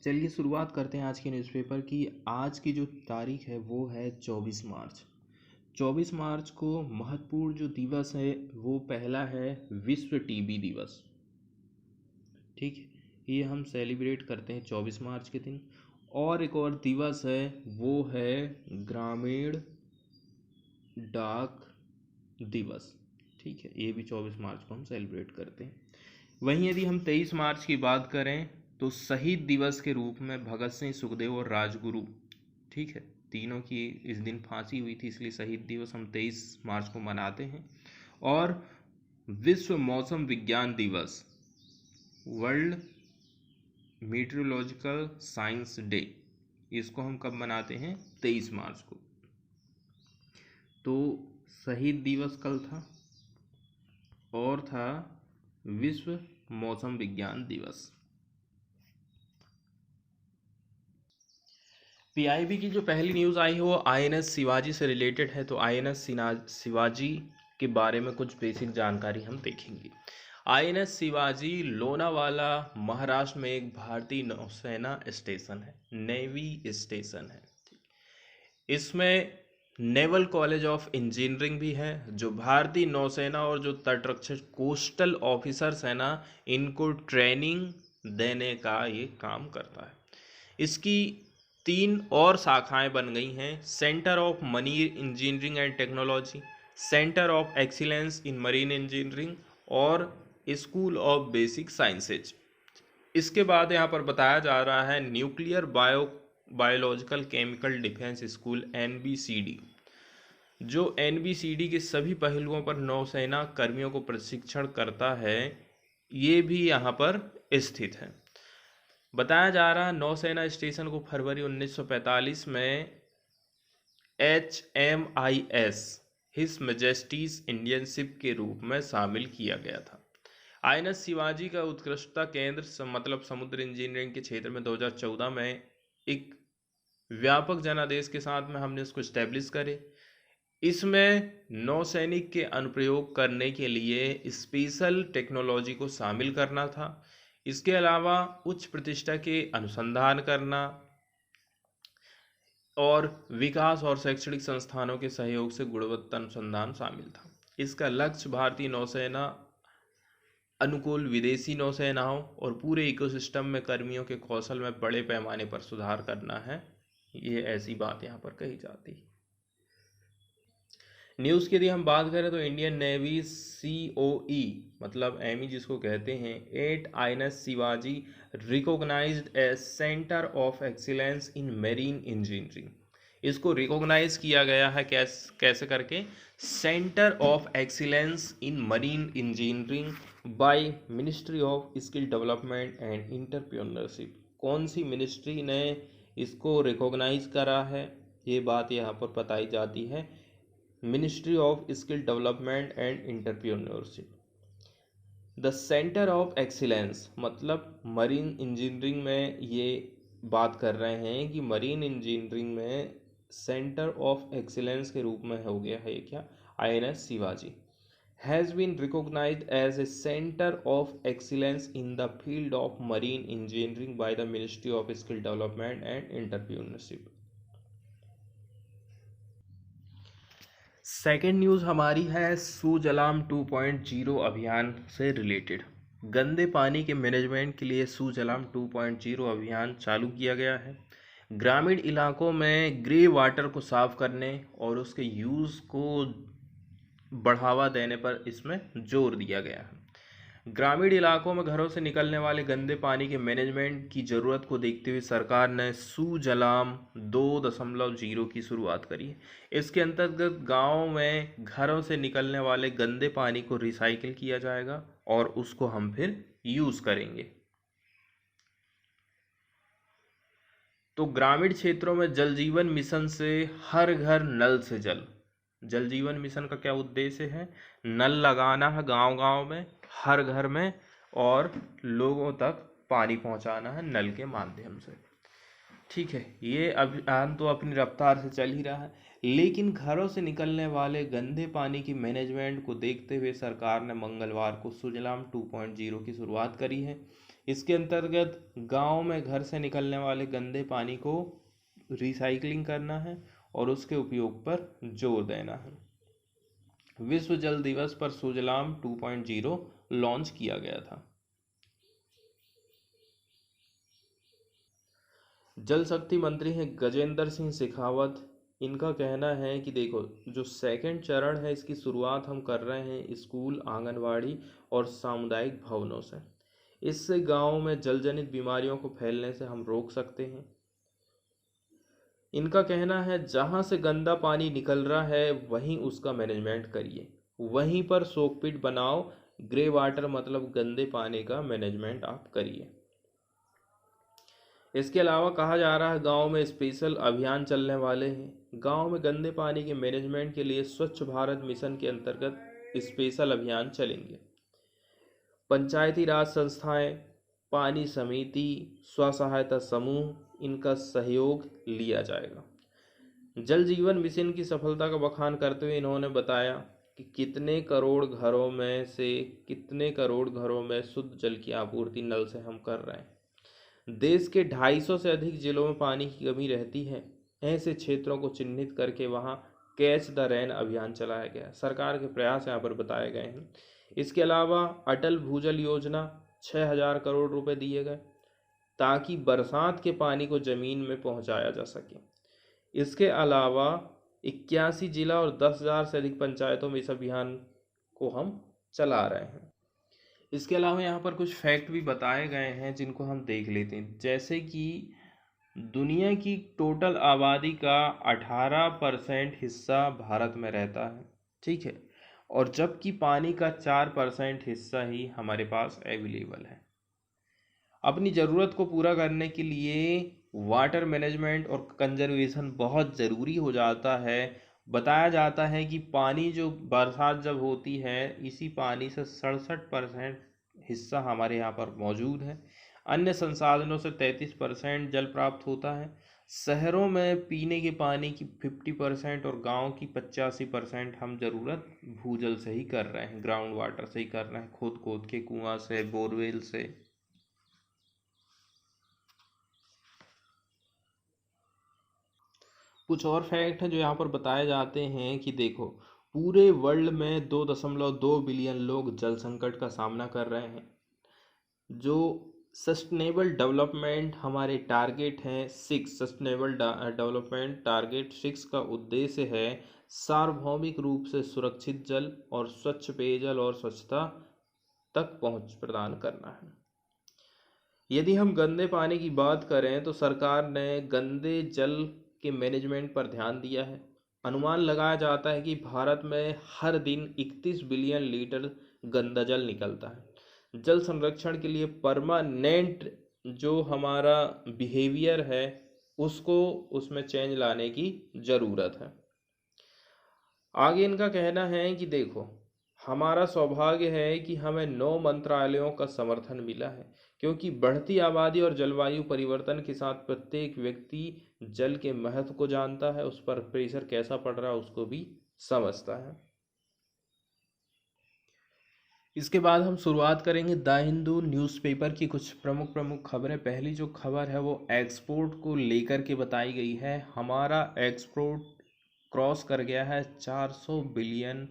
चलिए शुरुआत करते हैं आज के न्यूज़पेपर की। आज की जो तारीख है वो है 24 मार्च। 24 मार्च को महत्वपूर्ण जो दिवस है वो पहला है विश्व टीबी दिवस। ठीक है, ये हम सेलिब्रेट करते हैं 24 मार्च के दिन। और एक और दिवस है वो है ग्रामीण डाक दिवस। ठीक है, ये भी 24 मार्च को हम सेलिब्रेट करते हैं। वहीं यदि हम 23 मार्च की बात करें तो शहीद दिवस के रूप में भगत सिंह, सुखदेव और राजगुरु, ठीक है, तीनों की इस दिन फांसी हुई थी, इसलिए शहीद दिवस हम 23 मार्च को मनाते हैं। और विश्व मौसम विज्ञान दिवस, वर्ल्ड मीटरोलॉजिकल साइंस डे, इसको हम कब मनाते हैं? 23 मार्च को। तो शहीद दिवस कल था और था विश्व मौसम विज्ञान दिवस। पीआईबी की जो पहली न्यूज़ आई है वो आईएनएस शिवाजी से रिलेटेड है। तो आईएनएस शिवाजी के बारे में कुछ बेसिक जानकारी हम देखेंगे। आईएनएस शिवाजी लोनावाला महाराष्ट्र में एक भारतीय नौसेना स्टेशन है, नेवी स्टेशन है। इसमें नेवल कॉलेज ऑफ इंजीनियरिंग भी है। जो भारतीय नौसेना और जो तटरक्षक कोस्टल ऑफिसर्स है ना, इनको ट्रेनिंग देने का ये काम करता है। इसकी 3 और शाखाएं बन गई हैं: centre of marine engineering and technology, centre of excellence in marine engineering और स्कूल ऑफ बेसिक साइंसेज। इसके बाद यहाँ पर बताया जा रहा है nuclear biological chemical defence school NBCD, जो एनबीसीडी के सभी पहलुओं पर नौसेना कर्मियों को प्रशिक्षण करता है, ये भी यहाँ पर स्थित है। बताया जा रहा है नौसेना स्टेशन को फरवरी 1945 में HMIS his Majesty's Indian ship के रूप में शामिल किया गया था। आईएनएस शिवाजी का उत्कृष्टता केंद्र मतलब समुद्र इंजीनियरिंग के क्षेत्र में 2014 में एक व्यापक जनादेश के साथ में हमने इसको स्टैब्लिश करे। इसमें नौसैनिक के अनुप्रयोग करने के लिए स्पेशल टेक्नोलॉजी को शामिल करना था। इसके अलावा उच्च प्रतिष्ठा के अनुसंधान करना और विकास और शैक्षणिक संस्थानों के सहयोग से गुणवत्ता अनुसंधान शामिल था। इसका लक्ष्य भारतीय नौसेना अनुकूल विदेशी नौसेनाओं और पूरे इकोसिस्टम में कर्मियों के कौशल में बड़े पैमाने पर सुधार करना है। ये ऐसी बात यहाँ पर कही जाती है। न्यूज़ की यदि हम बात करें तो इंडियन नेवी COE मतलब एमी जिसको कहते हैं 8 INS Shivaji recognised as centre of excellence in marine engineering. इसको रिकॉग्नाइज किया गया है कैसे करके? Centre of excellence in marine engineering by ministry of skill development and entrepreneurship. कौन सी मिनिस्ट्री ने इसको रिकॉग्नाइज करा है? ये बात यहाँ पर बताई जाती है, ministry of skill development and entrepreneurship. The centre of excellence मतलब मरीन इंजीनियरिंग में ये बात कर रहे हैं कि मरीन इंजीनियरिंग में सेंटर ऑफ एक्सीलेंस के रूप में हो गया है क्या? INS Shivaji has been recognised as a centre of excellence in the field of marine engineering by the ministry of skill development and entrepreneurship. Second news हमारी है सुजलाम 2.0 अभियान से रिलेटेड। गंदे पानी के मैनेजमेंट के लिए सुजलाम 2.0 अभियान चालू किया गया है। ग्रामीण इलाकों में ग्रे वाटर को साफ करने और उसके यूज़ को बढ़ावा देने पर इसमें जोर दिया गया है। ग्रामीण इलाकों में घरों से निकलने वाले गंदे पानी के मैनेजमेंट की ज़रूरत को देखते हुए सरकार ने सुजलाम 2.0 की शुरुआत करी है। इसके अंतर्गत गाँव में घरों से निकलने वाले गंदे पानी को रिसाइकिल किया जाएगा और उसको हम फिर यूज़ करेंगे। तो ग्रामीण क्षेत्रों में जल जीवन मिशन से हर घर नल से जल। जल जीवन मिशन का क्या उद्देश्य है? नल लगाना है गांव गांव में, हर घर में, और लोगों तक पानी पहुंचाना है नल के माध्यम से। ठीक है, ये अभियान तो अपनी रफ्तार से चल ही रहा है, लेकिन घरों से निकलने वाले गंदे पानी की मैनेजमेंट को देखते हुए सरकार ने मंगलवार को सुजलाम 2.0 की शुरुआत करी है। इसके अंतर्गत गांव में घर से निकलने वाले गंदे पानी को रिसाइकलिंग करना है और उसके उपयोग पर जोर देना है। विश्व जल दिवस पर सुजलाम 2.0 लॉन्च किया गया था। जल शक्ति मंत्री हैं गजेंद्र सिंह शेखावत। इनका कहना है कि देखो, जो सेकंड चरण है इसकी शुरुआत हम कर रहे हैं स्कूल, आंगनवाड़ी और सामुदायिक भवनों से। इससे गांव में जल जनित बीमारियों को फैलने से हम रोक सकते हैं। इनका कहना है जहां से गंदा पानी निकल रहा है वहीं उसका मैनेजमेंट करिए, वहीं पर सोकपिट बनाओ। ग्रे वाटर मतलब गंदे पानी का मैनेजमेंट आप करिए। इसके अलावा कहा जा रहा है गांव में स्पेशल अभियान चलने वाले हैं। गांव में गंदे पानी के मैनेजमेंट के लिए स्वच्छ भारत मिशन के अंतर्गत स्पेशल अभियान चलेंगे। पंचायती राज संस्थाएं, पानी समिति, स्व सहायता समूह, इनका सहयोग लिया जाएगा। जल जीवन मिशन की सफलता का बखान करते हुए इन्होंने बताया कि कितने करोड़ घरों में शुद्ध जल की आपूर्ति नल से हम कर रहे हैं। देश के 250 से अधिक जिलों में पानी की कमी रहती है। ऐसे क्षेत्रों को चिन्हित करके वहां कैच द रेन अभियान चलाया गया। सरकार के प्रयास यहाँ पर बताए गए हैं। इसके अलावा अटल भूजल योजना 6,000 करोड़ रुपए दिए गए ताकि बरसात के पानी को जमीन में पहुंचाया जा सके। इसके अलावा 81 जिला और 10,000 से अधिक पंचायतों में इस अभियान को हम चला रहे हैं। इसके अलावा यहाँ पर कुछ फैक्ट भी बताए गए हैं जिनको हम देख लेते हैं। जैसे कि दुनिया की टोटल आबादी का 18% हिस्सा भारत में रहता है, ठीक है, और जबकि पानी का 4% हिस्सा ही हमारे पास अवेलेबल है। अपनी ज़रूरत को पूरा करने के लिए वाटर मैनेजमेंट और कंजर्वेशन बहुत ज़रूरी हो जाता है। बताया जाता है कि पानी जो बरसात जब होती है, इसी पानी से 67% हिस्सा हमारे यहाँ पर मौजूद है। अन्य संसाधनों से 33% जल प्राप्त होता है। शहरों में पीने के पानी की 50% और गांव की 85% हम ज़रूरत भूजल से ही कर रहे हैं, ग्राउंड वाटर से ही कर रहे हैं, खोद खोद के, कुआं से, बोरवेल से। कुछ और फैक्ट हैं जो यहाँ पर बताए जाते हैं कि देखो, पूरे वर्ल्ड में 2.2 बिलियन लोग जल संकट का सामना कर रहे हैं। जो सस्टेनेबल डेवलपमेंट हमारे टारगेट हैं 6, सस्टेनेबल डेवलपमेंट टारगेट 6 का उद्देश्य है सार्वभौमिक रूप से सुरक्षित जल और स्वच्छ पेयजल और स्वच्छता तक पहुंच प्रदान करना है। यदि हम गंदे पानी की बात करें तो सरकार ने गंदे जल के मैनेजमेंट पर ध्यान दिया है। अनुमान लगाया जाता है कि भारत में हर दिन 31 बिलियन लीटर गंदा जल निकलता है। जल संरक्षण के लिए परमानेंट जो हमारा बिहेवियर है उसको उसमें चेंज लाने की ज़रूरत है। आगे इनका कहना है कि देखो, हमारा सौभाग्य है कि हमें 9 मंत्रालयों का समर्थन मिला है, क्योंकि बढ़ती आबादी और जलवायु परिवर्तन के साथ प्रत्येक व्यक्ति जल के महत्व को जानता है, उस पर प्रेशर कैसा पड़ रहा है उसको भी समझता है। इसके बाद हम शुरुआत करेंगे द हिंदू न्यूज़पेपर की कुछ प्रमुख खबरें। पहली जो खबर है वो एक्सपोर्ट को लेकर के बताई गई है। हमारा एक्सपोर्ट क्रॉस कर गया है 400 बिलियन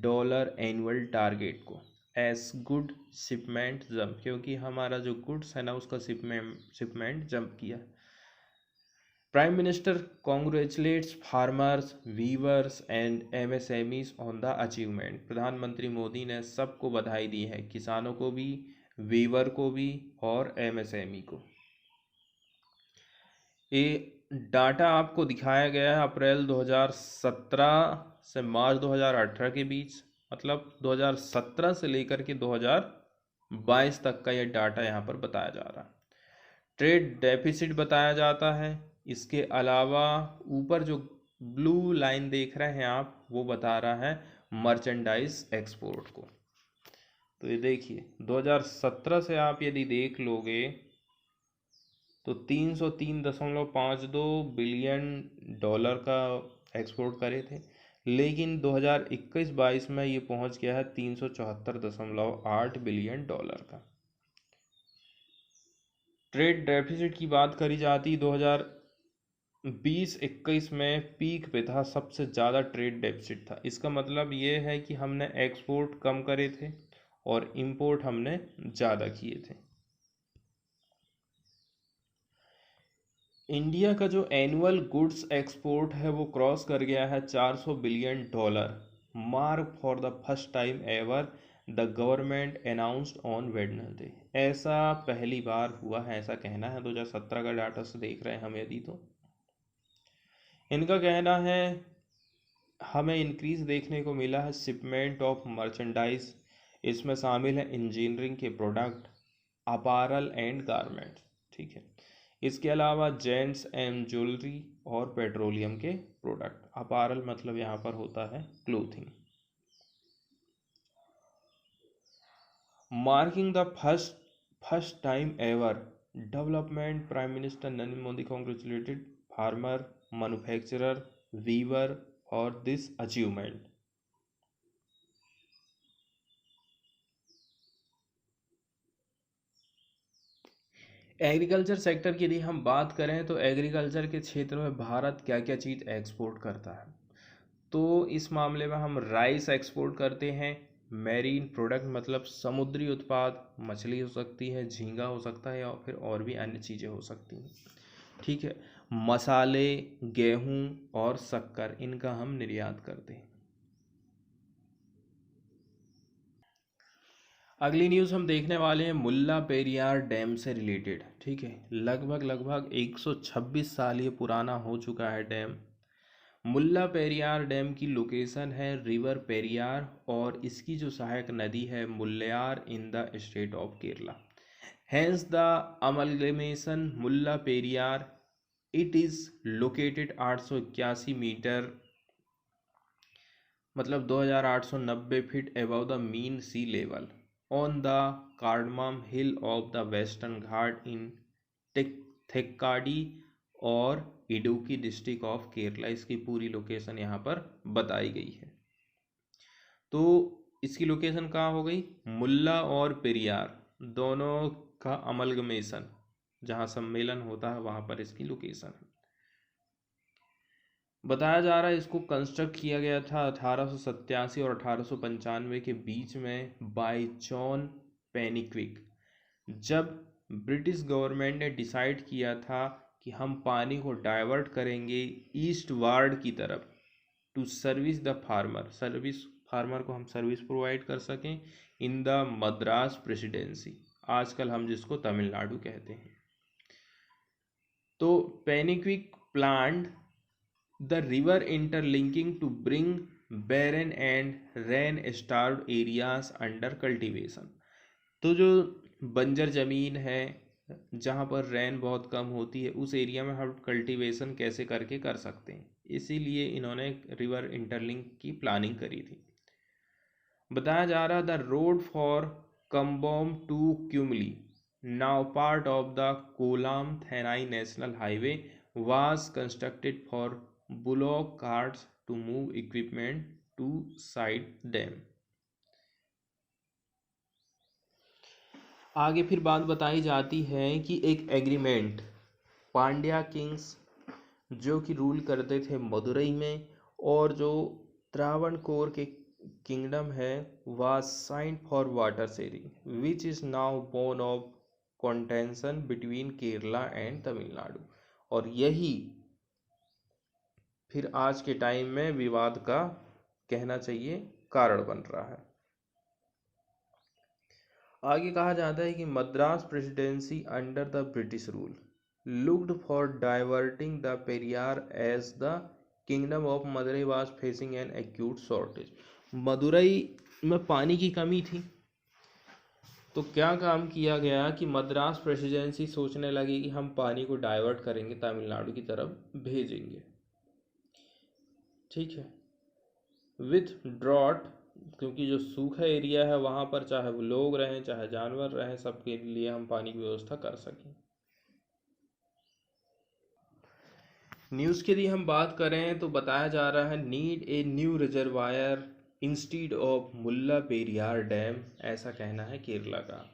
डॉलर एनुअल टारगेट को एस गुड शिपमेंट जंप, क्योंकि हमारा जो गुड्स है ना उसका शिपमेंट जंप किया। Prime minister congratulates farmers, weavers and MSMEs on the achievement. प्रधानमंत्री मोदी ने सबको बधाई दी है, किसानों को भी, वीवर को भी और एमएसएमई को। ये डाटा आपको दिखाया गया है अप्रैल 2017 से मार्च 2018 के बीच, मतलब 2017 से लेकर के 2022 तक का ये डाटा यहाँ पर बताया जा रहा है। ट्रेड डेफिसिट बताया जाता है। इसके अलावा ऊपर जो ब्लू लाइन देख रहे हैं आप, वो बता रहा है मर्चेंडाइज एक्सपोर्ट को। तो ये देखिए 2017 से आप यदि देख लोगे तो 303.52 बिलियन डॉलर का एक्सपोर्ट करे थे, लेकिन 2021-22 में ये पहुंच गया है 374.8 बिलियन डॉलर का। ट्रेड डेफिसिट की बात करी जाती 2020-21 में पीक पे था, सबसे ज़्यादा ट्रेड डेफिसिट था। इसका मतलब ये है कि हमने एक्सपोर्ट कम करे थे और इंपोर्ट हमने ज़्यादा किए थे। इंडिया का जो एनुअल गुड्स एक्सपोर्ट है वो क्रॉस कर गया है $400 billion, mark for the first time ever, the government announced on Wednesday. ऐसा पहली बार हुआ है, ऐसा कहना है। 2017 का डाटा से देख रहे हैं हम यदि, तो इनका कहना है हमें इंक्रीज देखने को मिला है शिपमेंट ऑफ मर्चेंडाइज। इसमें शामिल है इंजीनियरिंग के प्रोडक्ट, अपारल एंड गारमेंट्स। ठीक है, इसके अलावा जेंट्स एंड ज्वेलरी और पेट्रोलियम के प्रोडक्ट। अपारल मतलब यहाँ पर होता है clothing. Marking the first time ever development, prime minister Narendra Modi congratulated farmer, manufacturer, weaver for this achievement. Agriculture sector की यदि हम बात करें तो एग्रीकल्चर के क्षेत्र में भारत क्या क्या चीज़ एक्सपोर्ट करता है, तो इस मामले में हम राइस एक्सपोर्ट करते हैं, मैरीन प्रोडक्ट मतलब समुद्री उत्पाद, मछली हो सकती है, झींगा हो सकता है, और फिर और भी अन्य चीज़ें हो सकती हैं। ठीक है, मसाले, गेहूं और शक्कर, इनका हम निर्यात करते हैं। अगली न्यूज़ हम देखने वाले हैं मुल्ला पेरियार डैम से रिलेटेड। ठीक है, लगभग 126 साल ये पुराना हो चुका है डैम। मुल्ला पेरियार डैम की लोकेशन है रिवर पेरियार और इसकी जो सहायक नदी है Mullayar in the state of Kerala. Hence the amalgamation Mulla Periyar, it is located 881 metre मतलब 2890 feet above the mean sea level on the cardamom hill of the western Ghat in Thekkady और इडुक्की डिस्ट्रिक्ट ऑफ केरला। इसकी पूरी लोकेशन यहाँ पर बताई गई है। तो इसकी लोकेशन कहाँ हो गई, मुल्ला और पेरियार दोनों का अमलगमेशन, जहाँ सम्मेलन होता है वहाँ पर इसकी लोकेशन है। बताया जा रहा है इसको कंस्ट्रक्ट किया गया था 1887 और 1895 के बीच में बाय जॉन पेनिक्विक। जब ब्रिटिश गवर्नमेंट ने डिसाइड किया था कि हम पानी को डाइवर्ट करेंगे ईस्ट वार्ड की तरफ टू सर्विस द फार्मर को हम सर्विस प्रोवाइड कर सकें इन द मद्रास प्रेसिडेंसी, आजकल हम जिसको तमिलनाडु कहते हैं। तो Pennycuick planned the river interlinking to bring barren and rain starved areas under cultivation. तो जो बंजर ज़मीन है जहाँ पर रेन बहुत कम होती है उस एरिया में हम कल्टीवेशन कैसे करके कर सकते हैं, इसीलिए इन्होंने रिवर इंटरलिंक की प्लानिंग करी थी। बताया जा रहा the road for Cumbum to Kumily, now part of the Kollam Theni national highway, was constructed for bullock carts to move equipment to side dam। आगे फिर बात बताई जाती है कि एक एग्रीमेंट पांड्या किंग्स जो कि रूल करते थे मदुरई में और जो त्रावणकोर के किंगडम है was signed for water sharing which is now born of contention between Kerala and Tamil Nadu. और यही फिर आज के टाइम में विवाद का कहना चाहिए कारण बन रहा है। आगे कहा जाता है कि Madras presidency under the British rule looked for diverting the Periyar as the kingdom of Madurai was facing an acute shortage. Madurai में पानी की कमी थी, तो क्या काम किया गया कि मद्रास प्रेसिडेंसी सोचने लगी कि हम पानी को डाइवर्ट करेंगे, तमिलनाडु की तरफ भेजेंगे। ठीक है, विथ ड्रॉट, क्योंकि जो सूखा एरिया है वहाँ पर चाहे वो लोग रहें चाहे जानवर रहें सबके लिए हम पानी की व्यवस्था कर सकें। न्यूज़ के लिए हम बात करें तो बताया जा रहा है need a new reservoir instead of Mulla Periyar dam, ऐसा कहना है केरला का।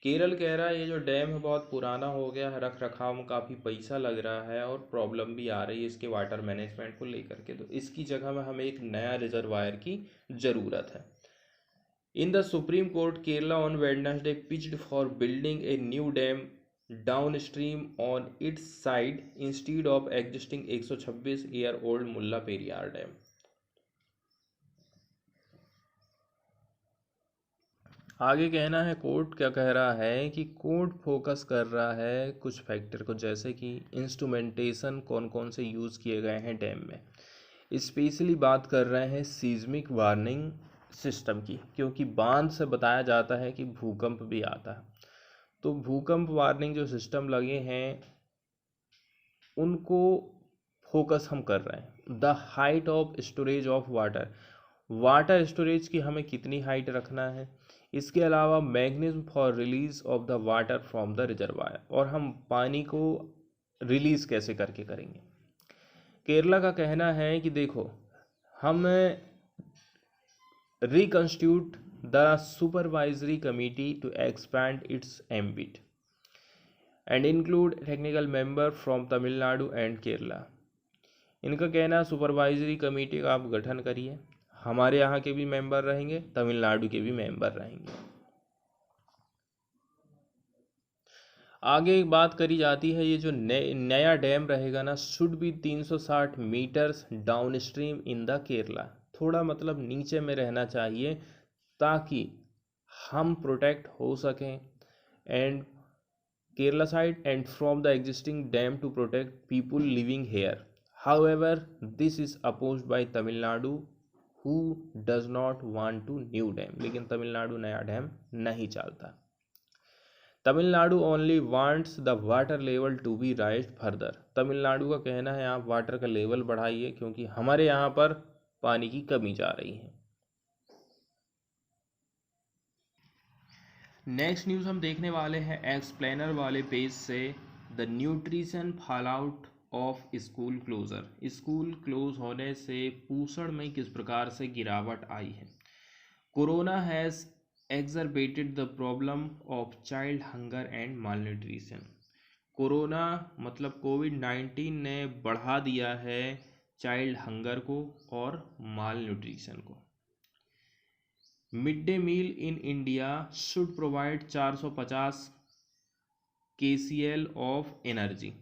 केरल कह रहा है ये जो डैम है बहुत पुराना हो गया है, रख रखाव में काफ़ी पैसा लग रहा है और प्रॉब्लम भी आ रही है इसके वाटर मैनेजमेंट को लेकर के, तो इसकी जगह में हमें एक नया रिजर्वायर की ज़रूरत है। In the Supreme Court, Kerala on Wednesday pitched for building a new dam downstream on its side instead of existing 126-year-old Mulla Periyar Dam. आगे कहना है कोर्ट क्या कह रहा है कि कोर्ट फोकस कर रहा है कुछ फैक्टर को, जैसे कि इंस्ट्रूमेंटेशन कौन कौन से यूज़ किए गए हैं डैम में। स्पेशली बात कर रहे हैं सीज्मिक वार्निंग सिस्टम की, क्योंकि बांध से बताया जाता है कि भूकंप भी आता है, तो भूकंप वार्निंग जो सिस्टम लगे हैं उनको फोकस हम कर रहे हैं। The height of storage of water, water storage की हमें कितनी हाइट रखना है। इसके अलावा mechanism for release of the water from the reservoir, और हम पानी को रिलीज कैसे करके करेंगे। केरला का कहना है कि देखो हम reconstitute the supervisory committee to expand its ambit and include technical member from Tamil Nadu and Kerala. इनका कहना है सुपरवाइजरी कमेटी का आप गठन करिए, हमारे यहाँ के भी मेंबर रहेंगे, तमिलनाडु के भी मेंबर रहेंगे। आगे एक बात करी जाती है ये जो नया डैम रहेगा ना, should be 360 metres downstream in the Kerala, थोड़ा मतलब नीचे में रहना चाहिए ताकि हम प्रोटेक्ट हो सकें and Kerala side and from the existing dam to protect people living here. However this is opposed by Tamil Nadu who does not want to new dam, लेकिन तमिलनाडु नया डैम नहीं चाहता। Tamil Nadu only wants the water level to be raised further, Tamil Nadu का कहना है आप water का level बढ़ाइए क्योंकि हमारे यहाँ पर पानी की कमी जा रही है। नेक्स्ट न्यूज़ हम देखने वाले हैं एक्सप्लेनर वाले पेज से, the nutrition fall out of school closure, school close होने से पोषण में किस प्रकार से गिरावट आई है। Corona has exacerbated the problem of child hunger and malnutrition, corona मतलब कोविड-19 ने बढ़ा दिया है चाइल्ड हंगर को और माल न्यूट्रिशन को। Mid day meal in India should provide 450 KCal of energy,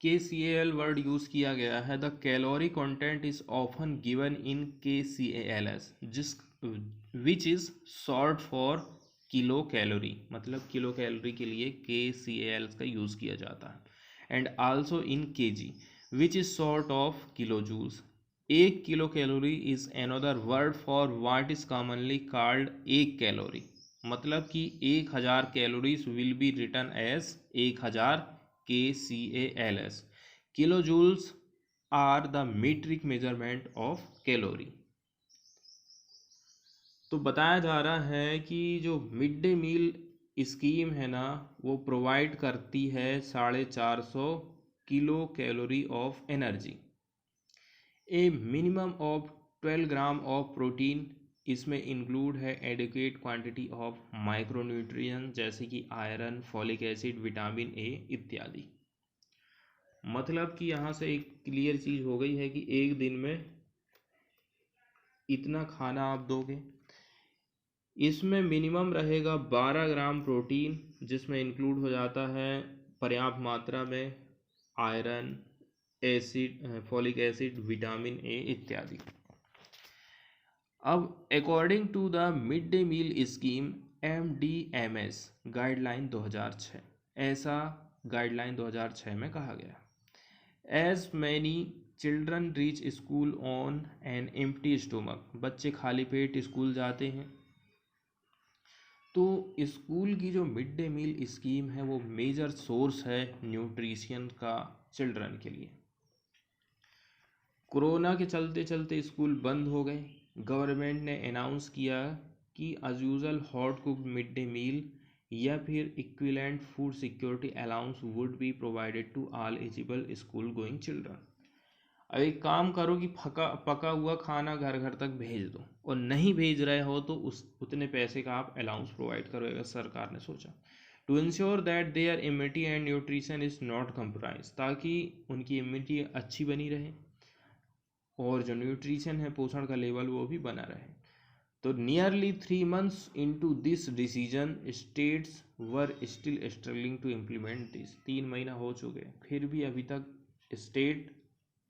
KCal word use किया गया है। The calorie content is often given in KCALS जिस which is short for kilocalorie, मतलब kilocalorie के लिए KCal का use किया जाता है। And also in kg which is short of kilojoules. एक kilocalorie is another word for what is commonly called एक कैलोरी, मतलब कि 1000 calories will be written as 1000 KCALS। Kilojoules are the metric measurement of calorie. तो बताया जा रहा है कि जो मिड डे मील स्कीम है ना वो प्रोवाइड करती है 450 kilo calorie of energy, A minimum of 12 gram of protein, इसमें इंक्लूड है एडिक्वेट क्वांटिटी ऑफ माइक्रोन्यूट्रिएंट जैसे कि iron, folic acid, vitamin A इत्यादि। मतलब कि यहाँ से एक क्लियर चीज़ हो गई है कि एक दिन में इतना खाना आप दोगे। इसमें मिनिमम रहेगा 12 ग्राम प्रोटीन जिसमें इंक्लूड हो जाता है पर्याप्त मात्रा में iron, acid, folic acid, vitamin A इत्यादि। अब according to the mid day meal scheme MDMS guideline 2006, ऐसा गाइडलाइन 2006 में कहा गया। As many children reach school on an empty stomach, बच्चे खाली पेट स्कूल जाते हैं। तो स्कूल की जो मिड डे मील स्कीम है वो मेजर सोर्स है न्यूट्रिशन का चिल्ड्रन के लिए। कोरोना के चलते चलते स्कूल बंद हो गए। गवर्नमेंट ने अनाउंस किया कि as usual hot cooked mid day meal या फिर equivalent food security allowance would be provided to all eligible school going children. अब एक काम करो कि पका पका हुआ खाना घर घर तक भेज दो, और नहीं भेज रहे हो तो उस उतने पैसे का आप अलाउंस प्रोवाइड करो, अगर सरकार ने सोचा। To ensure that their immunity and nutrition is not compromise, ताकि उनकी इम्यूनिटी अच्छी बनी रहे और जो न्यूट्रिशन है, पोषण का लेवल, वो भी बना रहे। तो nearly 3 months into this decision states were still struggling to implement this. 3 महीना हो चुके, फिर भी अभी तक स्टेट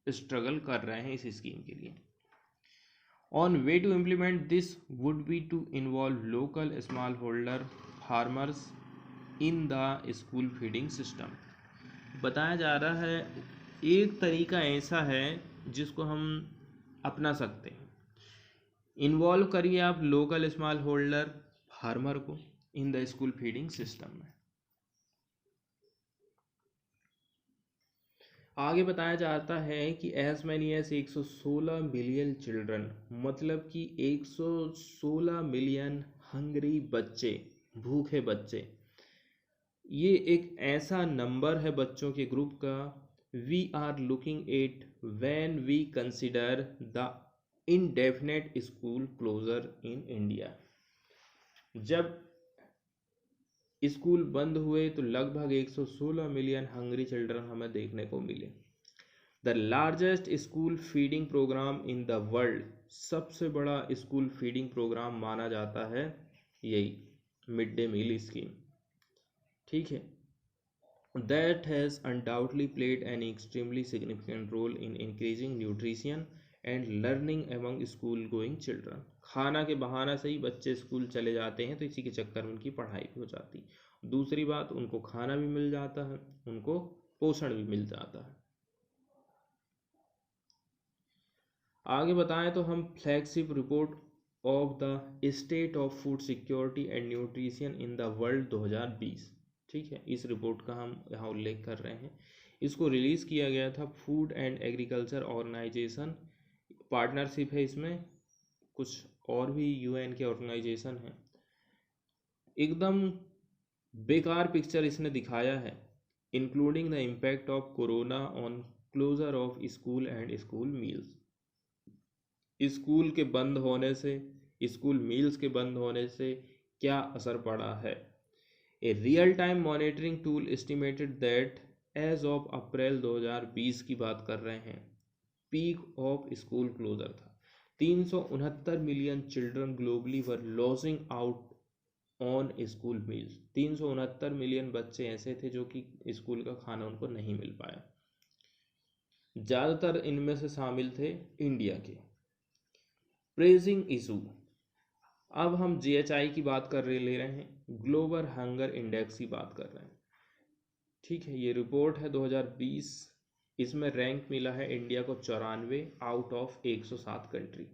स्ट्रगल कर रहे हैं इस स्कीम के लिए। One way to implement this would be to involve local small holder farmers in the school feeding system. बताया जा रहा है एक तरीका ऐसा है जिसको हम अपना सकते हैं। इन्वॉल्व करिए आप लोकल स्मॉल होल्डर फार्मर को in the school feeding system में। आगे बताया जाता है कि as many as 116 million children, मतलब कि 116 मिलियन हंगरी बच्चे, भूखे बच्चे, ये एक ऐसा नंबर है बच्चों के ग्रुप का। We are looking at when we consider the indefinite school closure in India. जब स्कूल बंद हुए तो लगभग 116 मिलियन हंगरी चिल्ड्रन हमें देखने को मिले। The largest school feeding programme in the world, सबसे बड़ा स्कूल फीडिंग प्रोग्राम माना जाता है यही मिड डे मील स्कीम, ठीक है। That has undoubtedly played an extremely significant role in increasing nutrition and learning among school going children. खाना के बहाना से ही बच्चे स्कूल चले जाते हैं, तो इसी के चक्कर में उनकी पढ़ाई भी हो जाती। दूसरी बात, उनको खाना भी मिल जाता है, उनको पोषण भी मिल जाता है। आगे बताएं तो हम flagship report of the state of food security and nutrition in the world 2020, ठीक है, इस रिपोर्ट का हम यहाँ उल्लेख कर रहे हैं। इसको रिलीज़ किया गया था food and agriculture organisation, partnership है इसमें कुछ और भी यूएन के ऑर्गेनाइजेशन हैं। एकदम बेकार पिक्चर इसने दिखाया है, including the impact of corona on closure of school and school meals. School के बंद होने से, स्कूल मील्स के बंद होने से क्या असर पड़ा है। A real time monitoring tool estimated that as of April 2020 की बात कर रहे हैं, पीक ऑफ स्कूल क्लोजर था। 369 million children globally were losing out on school meals. 369 million बच्चे ऐसे थे जो कि स्कूल का खाना उनको नहीं मिल पाया। ज़्यादातर इनमें से शामिल थे इंडिया के। प्रेजिंग इशू, अब हम जीएचआई की बात ले रहे हैं, ग्लोबल हंगर इंडेक्स की बात कर रहे हैं, ठीक है। ये रिपोर्ट है 2020, इसमें रैंक मिला है इंडिया को 94 आउट ऑफ 107 कंट्री,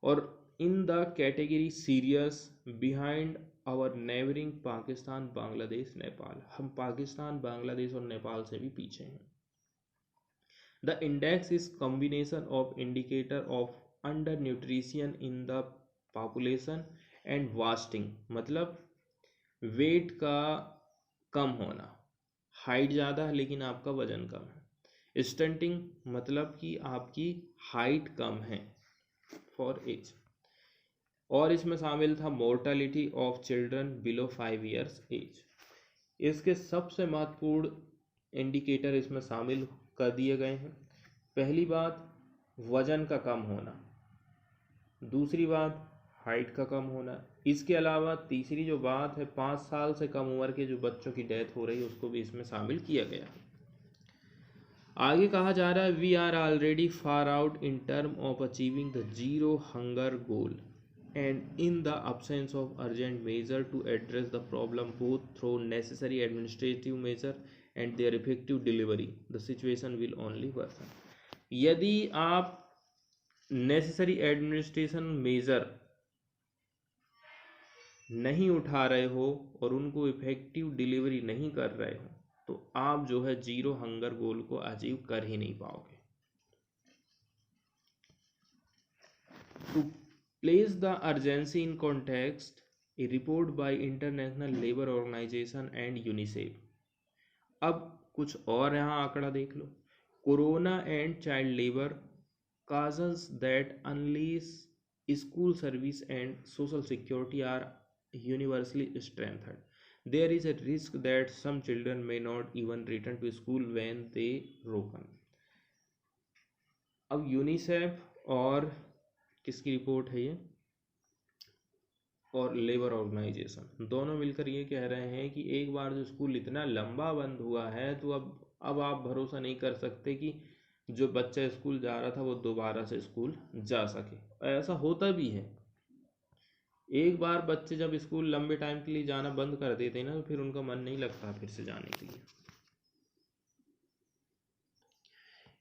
और in the category serious behind our neighbouring Pakistan, Bangladesh, Nepal. हम पाकिस्तान, बांग्लादेश और नेपाल से भी पीछे हैं। The index is combination of indicator of undernutrition in the population and wasting, मतलब वेट का कम होना, हाइट ज़्यादा है लेकिन आपका वजन कम है। स्टंटिंग मतलब कि आपकी हाइट कम है फॉर एज। और इसमें शामिल था mortality of children below 5 years age. इसके सबसे महत्वपूर्ण इंडिकेटर इसमें शामिल कर दिए गए हैं। पहली बात, वजन का कम होना। दूसरी बात, हाइट का कम होना। इसके अलावा तीसरी जो बात है, 5 साल से कम उम्र के जो बच्चों की डेथ हो रही है उसको भी इसमें शामिल किया गया। आगे कहा जा रहा है, we are already far out in term of achieving the zero hunger goal and in the absence of urgent measure to address the problem both through necessary administrative measure and their effective delivery, the situation will only worsen। यदि आप necessary administration major नहीं उठा रहे हो और उनको effective delivery नहीं कर रहे हो तो आप जो है जीरो हंगर गोल को अचीव कर ही नहीं पाओगे। To place the urgency in context, a report by International Labour Organization and UNICEF. अब कुछ और यहाँ आंकड़ा देख लो। Corona and child labour causes that unless school service and social security are universally strengthened, there is a risk that some children may not even return to school when they reopen. अब UNICEF और किसकी report है ये, और labour organisation दोनों मिलकर ये कह रहे हैं कि एक बार जो स्कूल इतना लंबा बंद हुआ है तो अब आप भरोसा नहीं कर सकते कि जो बच्चा स्कूल जा रहा था वो दोबारा से स्कूल जा सके। ऐसा होता भी है, एक बार बच्चे जब स्कूल लंबे टाइम के लिए जाना बंद कर देते हैं ना तो फिर उनका मन नहीं लगता फिर से जाने के लिए।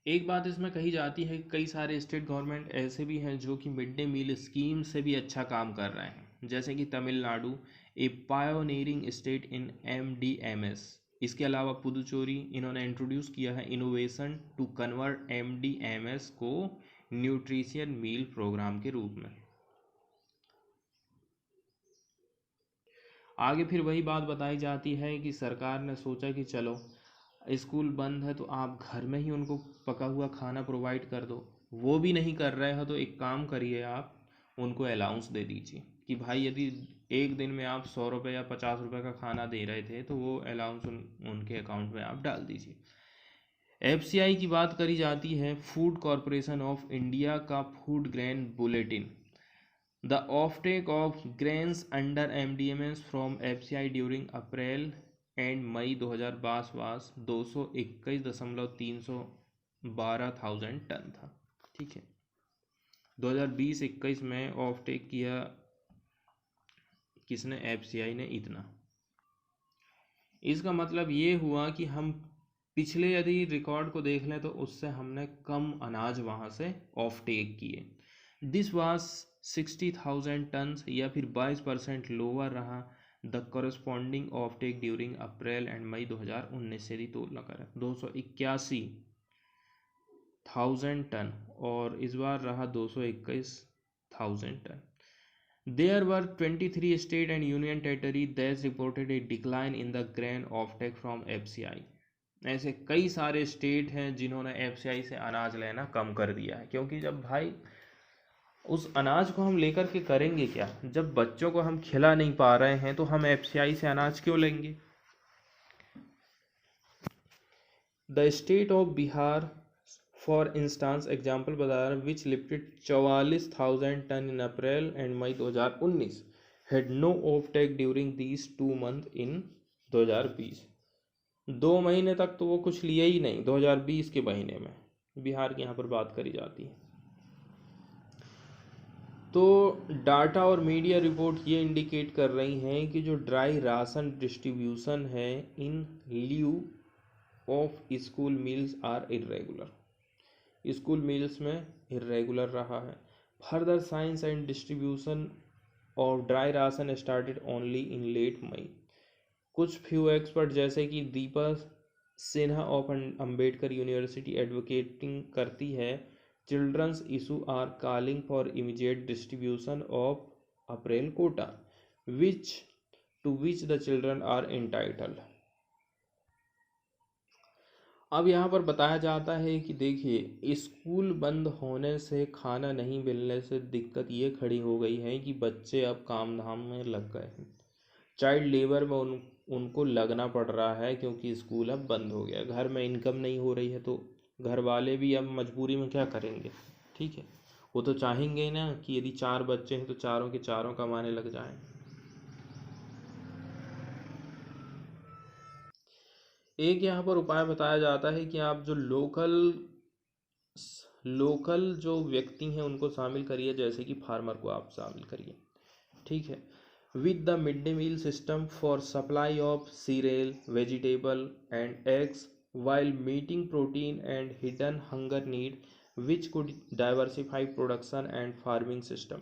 एक बात इसमें कही जाती है कि कई सारे स्टेट गवर्नमेंट ऐसे भी हैं जो कि मिड डे मील स्कीम से भी अच्छा काम कर रहे हैं, जैसे कि तमिलनाडु ए पायोनियरिंग स्टेट इन MDMS। इसके अलावा पुदुचेरी इन्होंने इंट्रोड्यूस किया है इनोवेशन टू कन्वर्ट MDMS को न्यूट्रिशियन मील प्रोग्राम के रूप में। आगे फिर वही बात बताई जाती है कि सरकार ने सोचा कि चलो स्कूल बंद है तो आप घर में ही उनको पका हुआ खाना प्रोवाइड कर दो। वो भी नहीं कर रहे हो तो एक काम करिए, आप उनको अलाउंस दे दीजिए कि भाई यदि एक दिन में आप 100 रुपये या 50 रुपये का खाना दे रहे थे तो वो अलाउंस उनके अकाउंट में आप डाल दीजिए। FCI की बात करी जाती है, फूड कॉरपोरेशन ऑफ इंडिया का food grain bulletin. The offtake of grains under MDMS from FCI during April and May 2022 was 221.312 tonne था। ठीक है, 2020-21 में ऑफटेक किया किसने, FCI ने इतना। इसका मतलब ये हुआ कि हम पिछले यदि रिकॉर्ड को देख लें तो उससे हमने कम अनाज वहाँ से ऑफटेक किए। दिस वाज 60,000 टन्स या फिर 22% लोअर रहा the corresponding offtake during April and May 2019 से यदि तुलना करें 281,000 टन और इस बार रहा 221,000 ton. There were 23 state and union territory that reported a decline in the grain offtake from FCI। ऐसे कई सारे स्टेट हैं जिन्होंने FCI से अनाज लेना कम कर दिया है, क्योंकि जब भाई उस अनाज को हम लेकर के करेंगे क्या, जब बच्चों को हम खिला नहीं पा रहे हैं तो हम FCI से अनाज क्यों लेंगे। The state of Bihar for instance example बता रहा है which lifted 44,000 tonne in April and May 2019 had no offtake during these 2 month in 2020। 2 महीने तक तो वो कुछ लिए ही नहीं, 2020 के महीने में बिहार की यहाँ पर बात करी जाती है। तो डाटा और मीडिया रिपोर्ट ये इंडिकेट कर रही हैं कि जो ड्राई राशन डिस्ट्रीब्यूशन है in lieu of school meals are irregular, school meals में इरेगुलर रहा है। Further science and distribution of dry ration started only in late May. कुछ फ्यू एक्सपर्ट जैसे कि Deepa Sinha of Ambedkar University advocating करती है children's issue are calling for immediate distribution of April quota which to which the children are entitled. अब यहाँ पर बताया जाता है कि देखिए स्कूल बंद होने से, खाना नहीं मिलने से दिक्कत ये खड़ी हो गई है कि बच्चे अब काम धाम में लग गए हैं, चाइल्ड लेबर में उनको लगना पड़ रहा है क्योंकि स्कूल अब बंद हो गया। घर में इनकम नहीं हो रही है तो घर वाले भी अब मजबूरी में क्या करेंगे। ठीक है, वो तो चाहेंगे ना कि यदि 4 बच्चे हैं तो चारों के चारों कमाने लग जाएं। एक यहाँ पर उपाय बताया जाता है कि आप जो लोकल जो व्यक्ति हैं उनको शामिल करिए, जैसे कि फार्मर को आप शामिल करिए। ठीक है, with the midday meal system for supply of cereal, vegetable and eggs while meeting protein and hidden hunger need which could diversify production and farming system,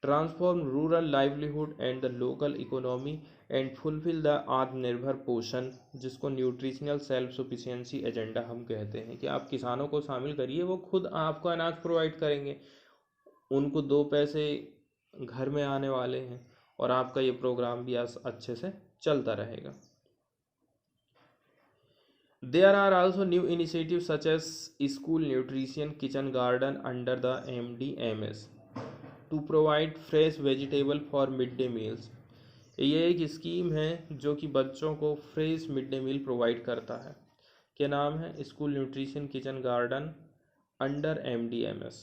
transform rural livelihood and the local economy and fulfill the आत्मनिर्भर पोषण, जिसको nutritional self sufficiency agenda हम कहते हैं कि आप किसानों को शामिल करिए, वो खुद आपको अनाज प्रोवाइड करेंगे, उनको 2 पैसे घर में आने वाले हैं और आपका ये प्रोग्राम भी अच्छे से चलता रहेगा। There are also new initiatives such as school nutrition kitchen garden under the MDMS to provide fresh vegetable for midday meals. ये एक स्कीम है जो कि बच्चों को fresh mid day meal provide करता है। क्या नाम है? School nutrition kitchen garden under MDMS.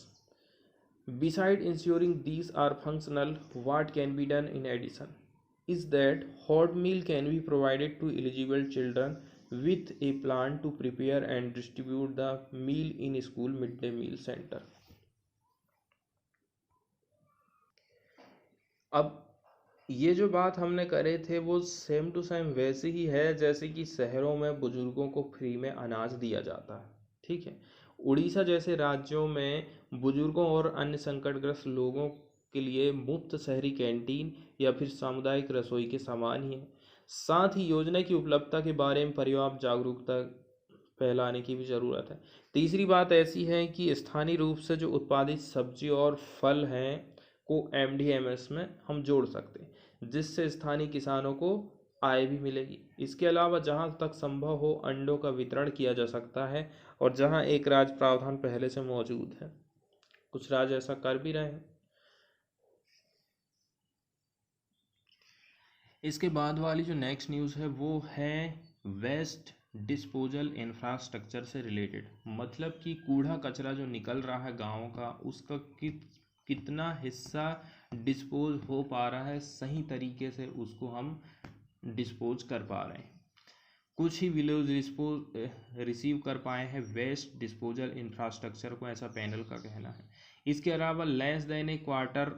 Beside ensuring these are functional, what can be done in addition is that hot meal can be provided to eligible children with a plan to prepare and distribute the meal in school midday meal center. अब ये जो बात हमने करे थे वो same to same वैसी ही है जैसे कि शहरों में बुजुर्गों को फ्री में अनाज दिया जाता है। ठीक है, उड़ीसा जैसे राज्यों में बुजुर्गों और अन्य संकटग्रस्त लोगों के लिए मुफ्त शहरी कैंटीन या फिर सामुदायिक रसोई के समान ही है। साथ ही योजना की उपलब्धता के बारे में पर्याप्त जागरूकता फैलाने की भी ज़रूरत है। तीसरी बात ऐसी है कि स्थानीय रूप से जो उत्पादित सब्जी और फल हैं को MDMS में हम जोड़ सकते हैं, जिससे स्थानीय किसानों को आय भी मिलेगी। इसके अलावा जहां तक संभव हो अंडों का वितरण किया जा सकता है, और जहां एक राज्य प्रावधान पहले से मौजूद है, कुछ राज्य ऐसा कर भी रहे हैं। इसके बाद वाली जो नेक्स्ट न्यूज़ है वो है वेस्ट डिस्पोजल इंफ्रास्ट्रक्चर से रिलेटेड। मतलब कि कूड़ा कचरा जो निकल रहा है गाँव का, उसका कितना हिस्सा डिस्पोज हो पा रहा है सही तरीके से, उसको हम डिस्पोज कर पा रहे हैं। कुछ ही विलेज रिसीव कर पाए हैं वेस्ट डिस्पोजल इंफ्रास्ट्रक्चर को, ऐसा पैनल का कहना है। इसके अलावा less than A quarter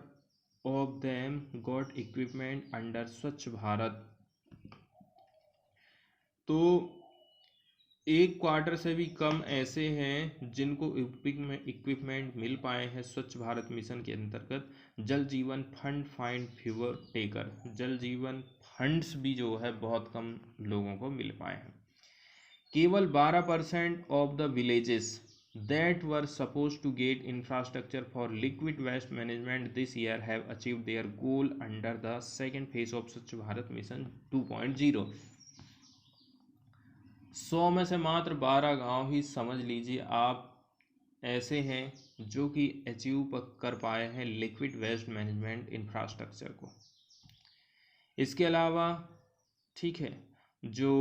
of them got equipment under स्वच्छ भारत। तो एक क्वार्टर से भी कम ऐसे हैं जिनको इक्विपमेंट मिल पाए हैं स्वच्छ भारत मिशन के अंतर्गत। जल जीवन फंड फाइंड फ्यूअर टेकर, जल जीवन फंड्स भी जो है बहुत कम लोगों को मिल पाए हैं। केवल 12% of the villages that were supposed to get infrastructure for liquid waste management this year have achieved their goal under the second phase of Swachh Bharat Mission 2.0। 100 में से मात्र 12 गांव ही समझ लीजिए आप ऐसे हैं जो कि अचीव कर पाए हैं लिक्विड वेस्ट मैनेजमेंट इंफ्रास्ट्रक्चर को। इसके अलावा ठीक है, जो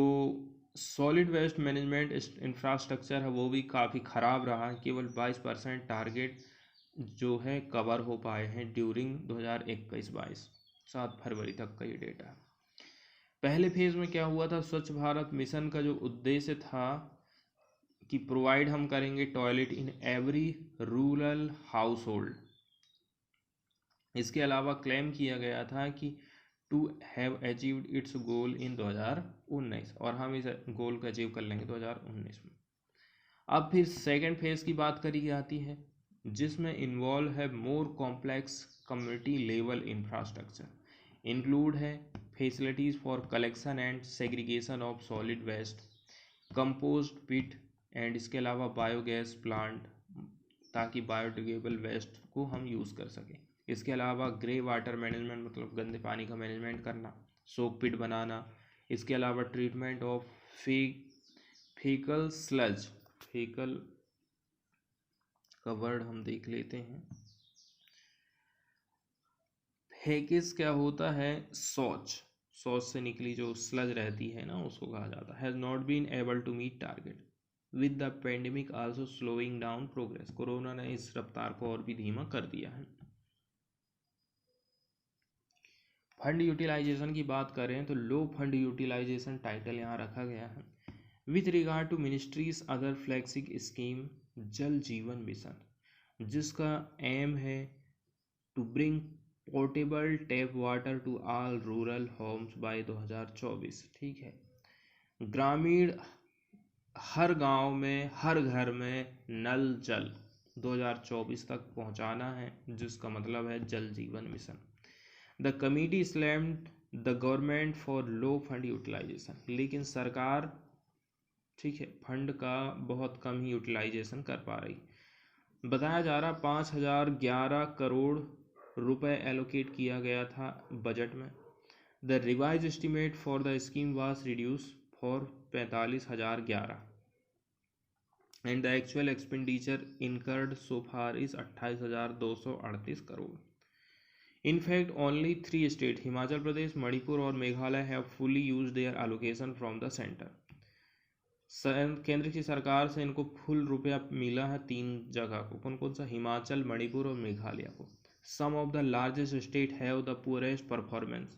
सॉलिड वेस्ट मैनेजमेंट इंफ्रास्ट्रक्चर है वो भी काफ़ी ख़राब रहा है। केवल 22% टारगेट जो है कवर हो पाए हैं ड्यूरिंग 2021-22, 7 फरवरी तक का ये डेटा है। पहले फेज़ में क्या हुआ था, स्वच्छ भारत मिशन का जो उद्देश्य था कि प्रोवाइड हम करेंगे toilet in every rural house hold. इसके अलावा क्लेम किया गया था कि टू हैव अचीव्ड इट्स गोल इन 2019, और हम इस गोल को अचीव कर लेंगे 2019 में। अब फिर सेकेंड फेज की बात करी जाती है जिसमें इन्वॉल्व है more complex community level infrastructure, include है facilities for collection and segregation of solid waste, compost pit and इसके अलावा बायोगैस प्लांट, ताकि बायोडिग्रेडेबल वेस्ट को हम यूज़ कर सकें। इसके अलावा ग्रे वाटर मैनेजमेंट, मतलब गंदे पानी का मैनेजमेंट करना, सोक पिट बनाना। इसके अलावा ट्रीटमेंट ऑफ फेकल स्लज, फेकल का वर्ड हम देख लेते हैं। फेकिस क्या होता है, शौच से निकली जो स्लज रहती है ना, उसको कहा जाता है। Has not been able to meet target with the pandemic also slowing down progress. Corona ने इस रफ्तार को और भी धीमा कर दिया है। फंड यूटिलाइजेशन की बात करें तो लो फंड यूटिलाइजेशन टाइटल यहाँ रखा गया है। With regard to ministries other flagship scheme Jal Jeevan mission, जिसका एम है to bring portable tap water to all rural homes by 2024। ठीक है, ग्रामीण हर गांव में हर घर में नल जल 2024 तक पहुंचाना है, जिसका मतलब है Jal Jeevan Mission. The committee slammed the government for low fund utilisation, लेकिन सरकार ठीक है फंड का बहुत कम ही यूटिलाइजेशन कर पा रही। बताया जा रहा 5011 करोड़ रुपए एलोकेट किया गया था बजट में। The revise estimate for the scheme was reduce for 45,011। And the actual expenditure incurred so far is 28,238 crore. In fact, only three states, Himachal Pradesh, Manipur और Meghalaya have fully used their allocation from the center. केंद्र की सरकार से इनको full रुपया मिला है तीन जगह को. कौन कौन सा? हिमाचल, मणिपुर और मेघालय को. Some of the largest state have the poorest performance,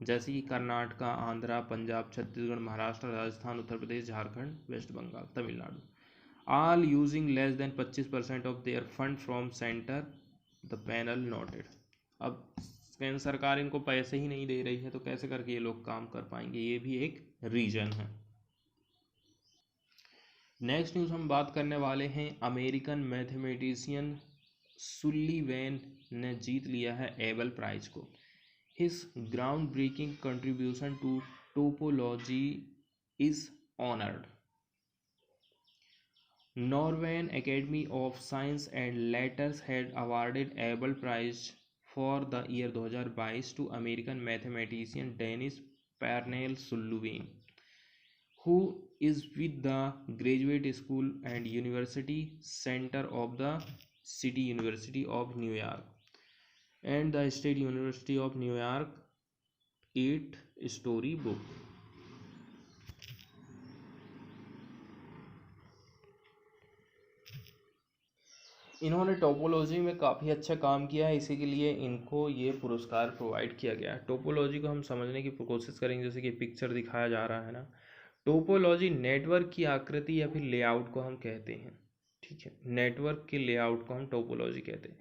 जैसे कि Karnataka, Andhra, Punjab, Chhattisgarh, Maharashtra, Rajasthan, Uttar Pradesh, Jharkhand, West Bengal, Tamil Nadu. All using less than 25% of their fund from center, the panel noted. अब केंद्र सरकार इनको पैसे ही नहीं दे रही है तो कैसे करके ये लोग काम कर पाएंगे, ये भी एक रीजन है. नेक्स्ट न्यूज़ हम बात करने वाले हैं, अमेरिकन मैथमेटिशियन सुल्लीवैन ने जीत लिया है एबल प्राइज को. His ground breaking contribution to topology is honoured. Norwegian Academy of Science and Letters had awarded Abel Prize for the year 2022 to American mathematician Dennis Parnell Sullivan, who is with the Graduate School and University Center of the City University of New York and the State University of New York 8-story book. इन्होंने topology में काफ़ी अच्छा काम किया है, इसी के लिए इनको ये पुरस्कार प्रोवाइड किया गया है. टोपोलॉजी को हम समझने की कोशिश करेंगे, जैसे कि पिक्चर दिखाया जा रहा है ना. टोपोलॉजी नेटवर्क की आकृति या फिर लेआउट को हम कहते हैं. ठीक है, नेटवर्क के लेआउट को हम टोपोलॉजी कहते हैं.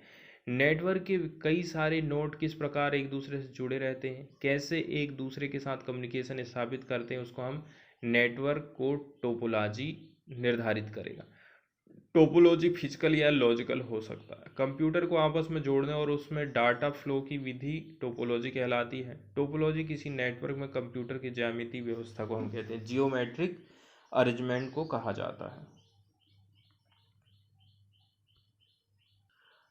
नेटवर्क के कई सारे नोड किस प्रकार एक दूसरे से जुड़े रहते हैं, कैसे एक दूसरे के साथ कम्युनिकेशन स्थापित करते हैं, उसको हम नेटवर्क को टोपोलॉजी निर्धारित करेगा. टोपोलॉजी फिजिकल या लॉजिकल हो सकता है. कंप्यूटर को आपस में जोड़ने और उसमें डाटा फ्लो की विधि टोपोलॉजी कहलाती है. टोपोलॉजी किसी नेटवर्क में कंप्यूटर की ज्यामितीय व्यवस्था को हम कहते हैं, जियोमेट्रिक अरेंजमेंट को कहा जाता है.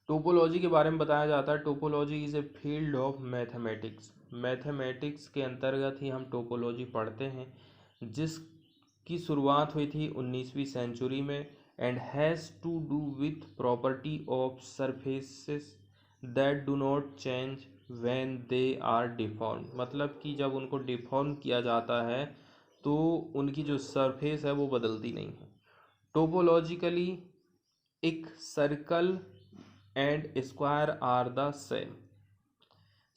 टोपोलॉजी के बारे में बताया जाता है, topology is a field of mathematics. Mathematics के अंतर्गत ही हम टोपोलॉजी पढ़ते हैं, जिसकी शुरुआत हुई थी 19वीं सेंचुरी में, and has to do with property of surfaces that do not change when they are deformed. मतलब कि जब उनको डिफॉर्म किया जाता है तो उनकी जो सरफेस है वो बदलती नहीं है. टोपोलॉजिकली एक circle and square are the same.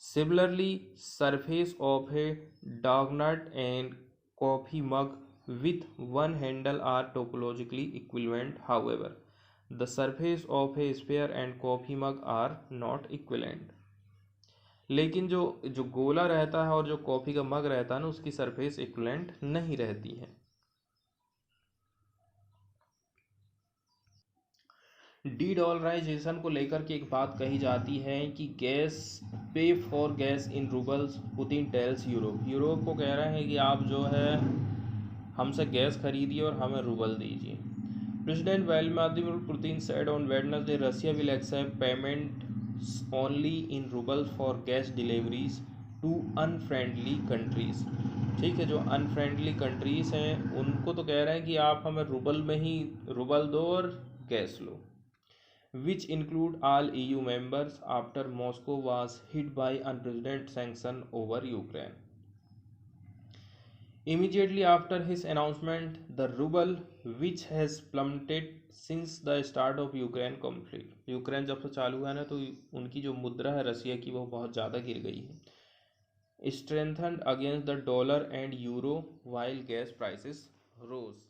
Similarly, surface of a donut and coffee mug with one handle are topologically equivalent. However, the surface of a sphere and coffee mug are not equivalent. लेकिन जो जो गोला रहता है और जो coffee का मग रहता है ना, उसकी सरफेस इक्विवेलेंट नहीं रहती है. डीडॉलराइजेशन को लेकर के एक बात कही जाती है कि gas pay for gas in roubles, Putin tells Europe को कह रहे हैं कि आप जो है हमसे गैस खरीदिए और हमें रूबल दीजिए. President Vladimir Putin said on Wednesday Russia will accept payments only in roubles for gas deliveries to unfriendly countries. ठीक है, जो अनफ्रेंडली कंट्रीज हैं उनको तो कह रहे हैं कि आप हमें रूबल में ही रूबल दो और gas low, which include all EU members after Moscow was hit by unprecedented sanctions over Ukraine. Immediately after his announcement, the ruble, which has plummeted since the start of Ukraine conflict, Ukraine जब से चालू हुआ ना तो उनकी जो मुद्रा है रसिया की वो बहुत ज़्यादा गिर गई है. strengthened against the dollar and euro while gas prices rose.